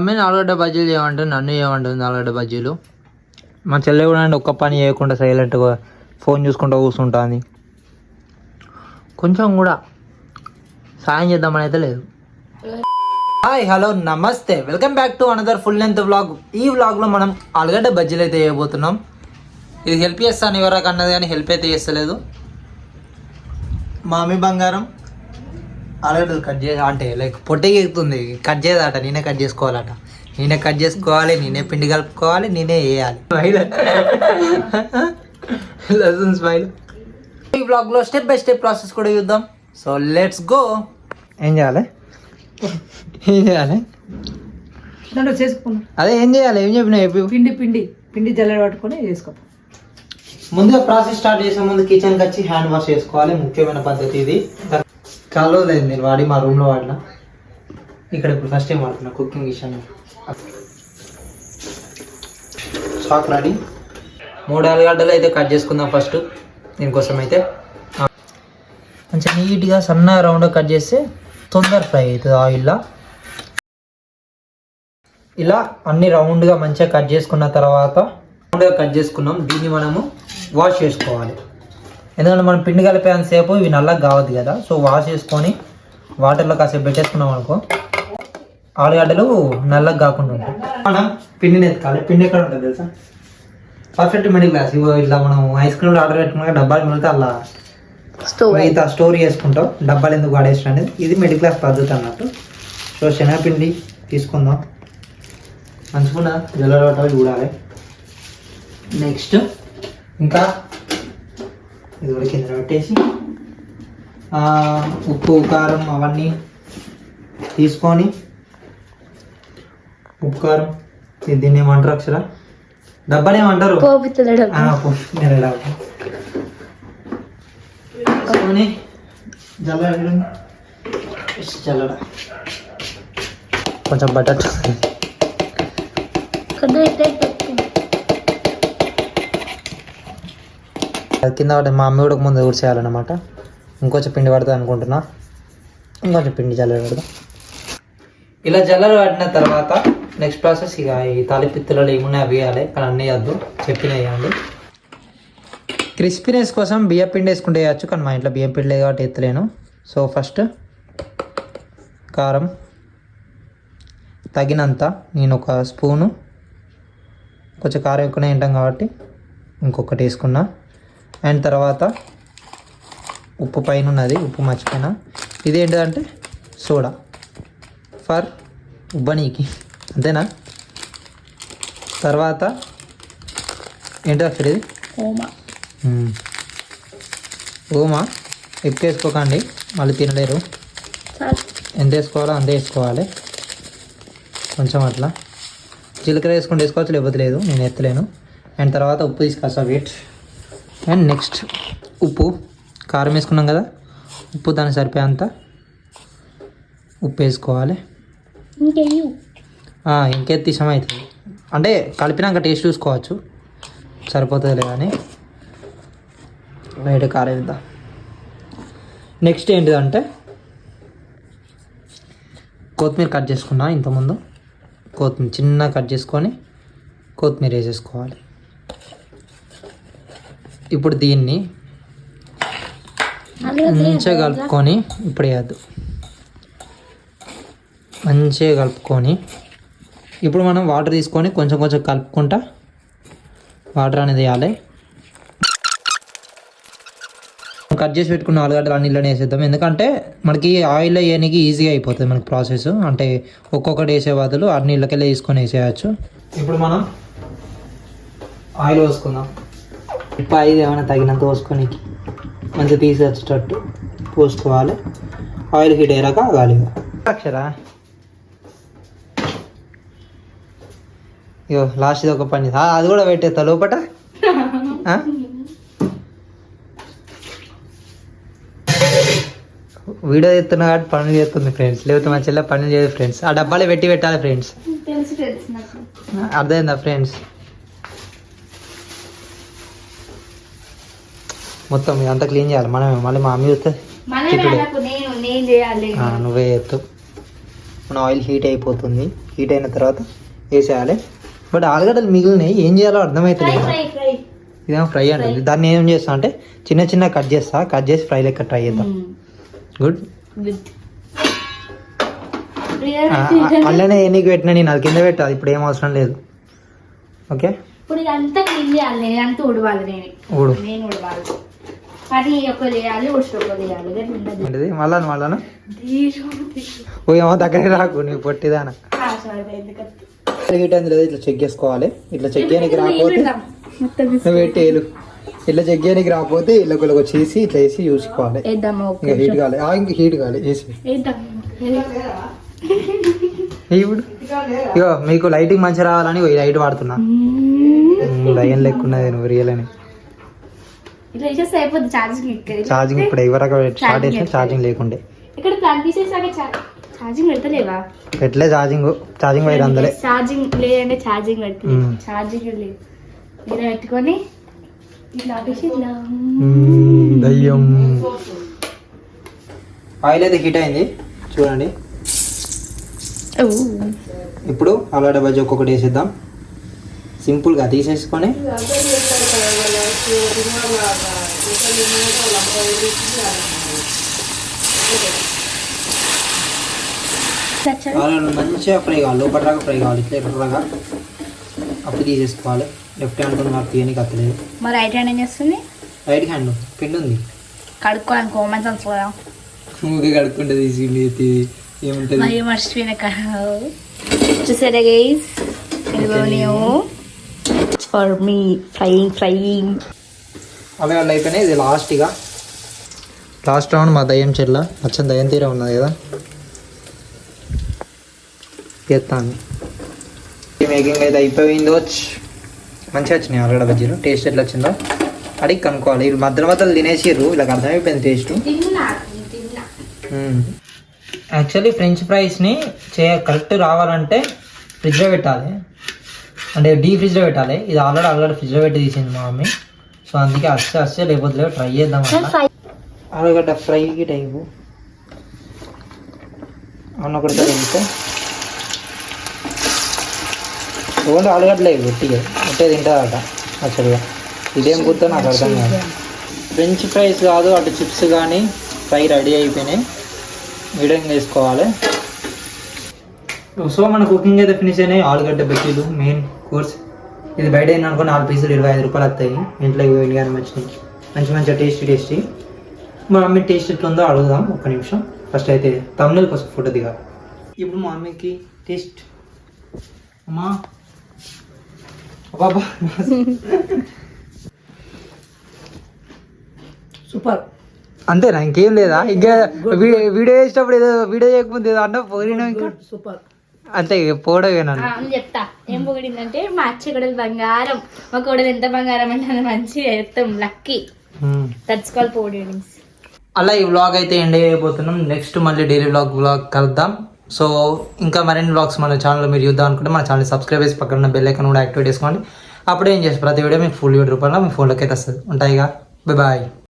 మమ్మీని ఆలుగడ్డ బజ్జీలు చేయమంటుంది, నన్ను చేయమంటుంది ఆలుగడ్డ బజ్జీలు. మా చెల్లె కూడా అండి ఒక్క పని చేయకుండా సైలెంట్గా ఫోన్ చూసుకుంటూ కూర్చుంటుంది. కొంచెం కూడా సాయం చేద్దామని అయితే లేదు. హాయ్ హలో నమస్తే, welcome back to another full length vlog. ఈ వ్లాగ్లో మనం ఆలుగడ్డ బజ్జీలు అయితే చేయబోతున్నాం. ఇది హెల్ప్ చేస్తాను ఎవరికి అన్నది కానీ హెల్ప్ అయితే చేస్తలేదు. మామీ బంగారం ఆలుగడ్డలు కట్ చేసి అంటే లైక్ పొట్టకి ఎక్కుతుంది, కట్ చేయదట, నేనే కట్ చేసుకోవాలట. నేనే కట్ చేసుకోవాలి, నేనే పిండి కలుపుకోవాలి, నేనే వేయాలి. Lesson smile. ఈ వ్లాగ్లో స్టెప్ బై స్టెప్ ప్రాసెస్ కూడా చూద్దాం. So let's go. ఏం చేయాలి చేసుకున్నాం అదే ఏం చేయాలి, ఏం చెప్పినా పిండి జల్లెడ పట్టుకొని చేసుకో. ముందుగా ప్రాసెస్ స్టార్ట్ చేసే ముందు కిచెన్కి వచ్చి హ్యాండ్ వాష్ చేసుకోవాలి. ముఖ్యమైన పద్ధతి ఇది. కాలేదు నేను వాడి మా రూమ్లో వాడిన. ఇక్కడ ఇప్పుడు ఫస్ట్ టైం వాడుతున్నా కుకింగ్ విషయం. Stock ready. 3 ఆలుగడ్డలు అయితే కట్ చేసుకుందాం ఫస్ట్. దీనికోసం అయితే మంచిగా నీట్గా సన్న రౌండ్గా కట్ చేస్తే తొందర ఫ్రై అవుతుంది ఆయిల్లో. ఇలా అన్ని రౌండ్గా మంచిగా కట్ చేసుకున్న తర్వాత రౌండ్గా కట్ చేసుకున్నాం. దీన్ని మనము వాష్ చేసుకోవాలి. ఎందుకంటే మనం పిండి కలిపేంతసేపు ఇవి నల్లగా కావద్దు కదా. సో వాష్ చేసుకొని వాటర్లో కాసేపు పెట్టేసుకున్నాం అనుకో, ఆలుగడ్డలు నల్లగా కాకుండా ఉంటాయి. మనం పిండిని ఎత్తుకోవాలి. పిండి ఎక్కడ ఉంటుంది తెలుసా? Perfect middle class. ఇట్లా మనం ఐస్ క్రీమ్లో ఆర్డర్ పెట్టుకున్నాక డబ్బాలు మిగిలితే అలా మిగతా స్టోర్ చేసుకుంటాం. డబ్బాలు ఎందుకు వాడేసిన అనేది ఇది మిడిల్ క్లాస్ పద్ధతి అన్నట్టు. సో శనగపిండి తీసుకుందాం, మంచిగా జల్లరొట్ట చూడాలి. నెక్స్ట్ ఇంకా ఇది కూడా కింద పెట్టేసి ఉప్పు కారం అవన్నీ తీసుకొని, ఉప్పు కారం దీన్ని ఏమంటారు అక్షర? డబ్బాని ఏమంటారు? తీసుకొని జల్లడ కొంచెం బటర్ కింద పడి మా అమ్మ కూడా ముందు ఊడ్చేయాలన్నమాట. ఇంకొంచెం పిండి పడుతుంది అనుకుంటున్నా. ఇంకొంచెం పిండి జల్లర పెడదాం. ఇలా జల్లర పట్టిన తర్వాత నెక్స్ట్ ప్రాసెస్ ఇక ఈ తాలిపిత్తులలో ఏమున్నాయి అవి వేయాలి. కానీ అన్నీ వేయద్దు, చెప్పిన వేయండి. క్రిస్పీనెస్ కోసం బియ్యం పిండి వేసుకుంటే వేయచ్చు, కానీ మా ఇంట్లో బియ్యం పిండి లేదు కాబట్టి ఎత్తలేను. సో ఫస్ట్ కారం తగినంత, నేను ఒక స్పూను, కొంచెం కారం ఎక్కువనే తింటాం కాబట్టి ఇంకొకటి వేసుకున్నా. అండ్ తర్వాత ఉప్పు పైన ఉన్నది, ఉప్పు మర్చిపోయినా. ఇదేంటిదంటే సోడా ఫర్ ఉబ్బనీకి, అంతేనా? తర్వాత ఏంటి అక్కడ ఇది? ఓమా ఎక్కువ వేసుకోకండి, మళ్ళీ తినలేరు. ఎంత వేసుకోవాలో అంతే వేసుకోవాలి. కొంచెం అట్లా జీలకర్ర వేసుకుంటే వేసుకోవచ్చు, లేకపోతే లేదు, నేను ఎత్తలేను. అండ్ తర్వాత ఉప్పు తీసుకొస్తా వెయిట్. అండ్ నెక్స్ట్ ఉప్పు, కారం వేసుకున్నాం కదా, ఉప్పు దానికి సరిపోయేంత ఉప్పు వేసుకోవాలి. ఇంకేది తీసమవుతుంది అంటే కలిపినాక టేస్ట్ చూసుకోవచ్చు సరిపోతుంది లేదా అని. బయట కారం ఎంత. నెక్స్ట్ ఏంటిదంటే కొత్తిమీర కట్ చేసుకున్నా ఇంతకుముందు. కొత్తిమీర చిన్న కట్ చేసుకొని కొత్తిమీర వేసేసుకోవాలి. ఇప్పుడు దీన్ని మంచిగా కలుపుకొని, ఇప్పుడు వేయద్దు, మంచిగా కలుపుకొని ఇప్పుడు మనం వాటర్ తీసుకొని కొంచెం కొంచెం కలుపుకుంటా వాటర్ అనేది వేయాలి. కట్ చేసి పెట్టుకున్న ఆలుగడ్డలు అన్నిళ్ళని వేసేద్దాం. ఎందుకంటే మనకి ఆయిల్లో వేయడానికి ఈజీగా అయిపోతుంది మనకి ప్రాసెస్. అంటే ఒక్కొక్కటి వేసే బదులు అన్నిళ్ళకెళ్ళి తీసుకొని వేసేయచ్చు. ఇప్పుడు మనం ఆయిల్ పోసుకుందాం. ఇప్పుడు ఆయిల్ ఏమైనా తగినంత పోసుకొని మంచిగా తీసి వచ్చేటట్టు పోసుకోవాలి. ఆయిల్ హీట్ అయ్యాక ఆగాలి. అక్షరా ఇగో లాస్ట్ ఇది ఒక పని, అది కూడా పెట్టేస్తా లోపట. వీడియో చేస్తున్నా కాబట్టి పనులు చేస్తుంది ఫ్రెండ్స్, లేకపోతే మా చెల్లె పనులు చేయదు ఫ్రెండ్స్. ఆ డబ్బాలో పెట్టాలి ఫ్రెండ్స్, అర్థమైందా ఫ్రెండ్స్? మొత్తం ఇదంతా క్లీన్ చేయాలి మనమే. మళ్ళీ మా అమ్మ చూస్తే నువ్వే చేస్తావు. మన ఆయిల్ హీట్ అయిపోతుంది. హీట్ అయిన తర్వాత వేసేయాలి. బట్ ఆలుగడ్డలు మిగిలినాయి, ఏం చేయాలో అర్థమవుతుంది. ఇదేమో ఫ్రై అంటుంది. దాన్ని ఏం చేస్తా అంటే చిన్న చిన్న కట్ చేసి ఫ్రై లెక్క ట్రై చేద్దాం. గుడ్. అల్లనే ఎన్నికి పెట్టినా నేను అది కింద పెట్టాలి, ఇప్పుడు ఏం అవసరం లేదు. ఓకే, ఇప్పుడు ఇదంతా క్లీన్ చేయాలి, నేనంతా ఉడవాలి. నేను ఉడవాలి, అది ఒక చేయాలి, ఉడిచి ఒక చేయాలి. మళ్ళా ఓ ఏమో దగ్గర రాకు, నీకు పొట్టిదానా. హీట్ అయింది లేదా ఇట్లా చెక్ చేసుకోవాలి. ఇట్లా చెక్ చేయడానికి రాకపోతే పెట్టేలు, ఇట్లా చెక్ చేయడానికి రాకపోతే ఇలా చేసి ఇట్లా వేసి చూసుకోవాలి. ఇంకా హీట్ కావాలి, ఇంకా హీట్ కావాలి చేసి. ఇప్పుడు ఇగో మీకు లైటింగ్ మంచిగా రావాలని ఈ లైట్ వాడుతున్నా. లైన్ లెక్కున్నది నువ్వు రియల్ అని. ఛార్జింగ్ ఇప్పుడు ఎవరక స్టార్ట్ చేసిన ఛార్జింగ్ లేకుండే. పెట్టలే ఛార్జింగ్ వైర్ అందలే. ఛార్జింగ్ లేదంటే ఛార్జింగ్ పెడుతుంది. ఛార్జింగ్ లేదు, ఇలా పెట్టుకొని ఇట్లా దయ్యం. ఆయిల్ అయితే హీట్ అయింది చూడండి. ఇప్పుడు ఆలుగడ్డ బజ్జీ ఒక్కొక్కటి వేసేద్దాం. సింపుల్గా తీసేసుకొని ఆలుగడ్డ మంచిగా ఫ్రై కావాలి, లోపల రాగా ఫ్రై కావాలి. ఇట్లా ఎర్రగా అప్పుడు తీసేసుకోవాలి. లెఫ్ట్ హ్యాండ్ తో నాకు తీయని కత్తలేదు. మరి రైట్ హ్యాండ్ ఏం చేస్తుంది? రైట్ హ్యాండ్ పిండి ఉంది కడుక్కోవాలి. కోమన్స్ ఊకే కడుక్కుంటే తీసి ఏముంటుంది మరి మర్చిపోయిన చూసారా గైస్, ఫర్ మీ ఫ్రైయింగ్ ఆలుగడ్డలు అయిపోయినాయి. ఇది లాస్ట్ రౌండ్ మా దయ్యం చెట్ల అచ్చం దయ్యం తీర ఉన్నది కదా, చేస్తాను. మేకింగ్ అయితే అయిపోయిందో, మంచిగా వచ్చినాయి ఆలుగడ్డ బజ్జీలు. టేస్ట్ ఎట్లా వచ్చిందో అడిగి కనుక్కోవాలి. వీళ్ళు మధ్యలో తినేసిర్రు, ఇలా అర్థమైపోయింది టేస్ట్. యాక్చువల్లీ ఫ్రెంచ్ ఫ్రైస్ని కరెక్ట్ రావాలంటే ఫ్రిడ్జ్లో పెట్టాలి, అంటే డీ ఫ్రిడ్జ్లో పెట్టాలి. ఇది ఆల్రెడీ ఫ్రిడ్జ్లో పెట్టి తీసింది మా మమ్మీ. సో అందుకే అస్సే లేకపోతే ట్రై చేద్దాం. ఆలుగడ్డ ఫ్రైకి టైపు అన్న ఒకటి తింటే ఓన్లీ ఆలుగడ్డలే గట్టిగా తింటుందట యాక్చువల్గా. ఇదేం గుర్తో నాకు అర్థం కాదు. ఫ్రెంచ్ ఫ్రైస్ కాదు, అటు చిప్స్ కానీ ఫ్రై రెడీ అయిపోయినాయి. మీడియం వేసుకోవాలి. సో మన కుకింగ్ అయితే ఫినిష్ అయినాయి. ఆలుగడ్డ బజ్జీలు మెయిన్ కోర్స్. ఇది బయట ఏంటనుకో 4 పీసులు 25 రూపాయలు వస్తాయి. ఇంట్లో కానీ మంచిగా మంచిగా టేస్టీ. మా మమ్మీ టేస్ట్ ఎట్లుందో అడుగుదాం. ఒక్క నిమిషం. ఫస్ట్ అయితే తమిళ కోసం ఫోటో దిగాలి. ఇప్పుడు మా మమ్మీకి టేస్ట్ అమ్మా బాబా సూపర్. అంతేనా, ఇంకేం లేదా? ఇంకా వీడియో చేసేటప్పుడు ఏదో వీడియో చేయకపోతే ఏదో అన్న పోయినా ఇంకా సూపర్ అంతే పోవడమేనా? చెప్తా ఏం పొగిడిందంటే, మా అచ్చ కొడలు బంగారం, మా కొడలు ఎంత బంగారం అంటే మంచిగా చెప్తాం. లక్కీ తచ్చుకోవాలి పొగిడింగ్స్. అలా ఈ వ్లాగ్ అయితే ఎండ్ అయిపోతున్నాం. నెక్స్ట్ మళ్ళీ డైలీ వ్లాగ్ కలుద్దాం. సో ఇంకా మరిన్ని వ్లాగ్స్ మన ఛానల్లో మీరు చూద్దాం అనుకుంటే మన ఛానల్ సబ్స్క్రైబ్ చేసి పక్కన ఉన్న బెల్ ఐకాన్ కూడా యాక్టివేట్ చేసుకోండి. అప్పుడే ఏం చేసి ప్రతి వీడియో మీకు ఫుల్ రూపంలో మీ ఫోన్లోకి అయితే వస్తుంది. ఉంటాయిగా. బాయ్.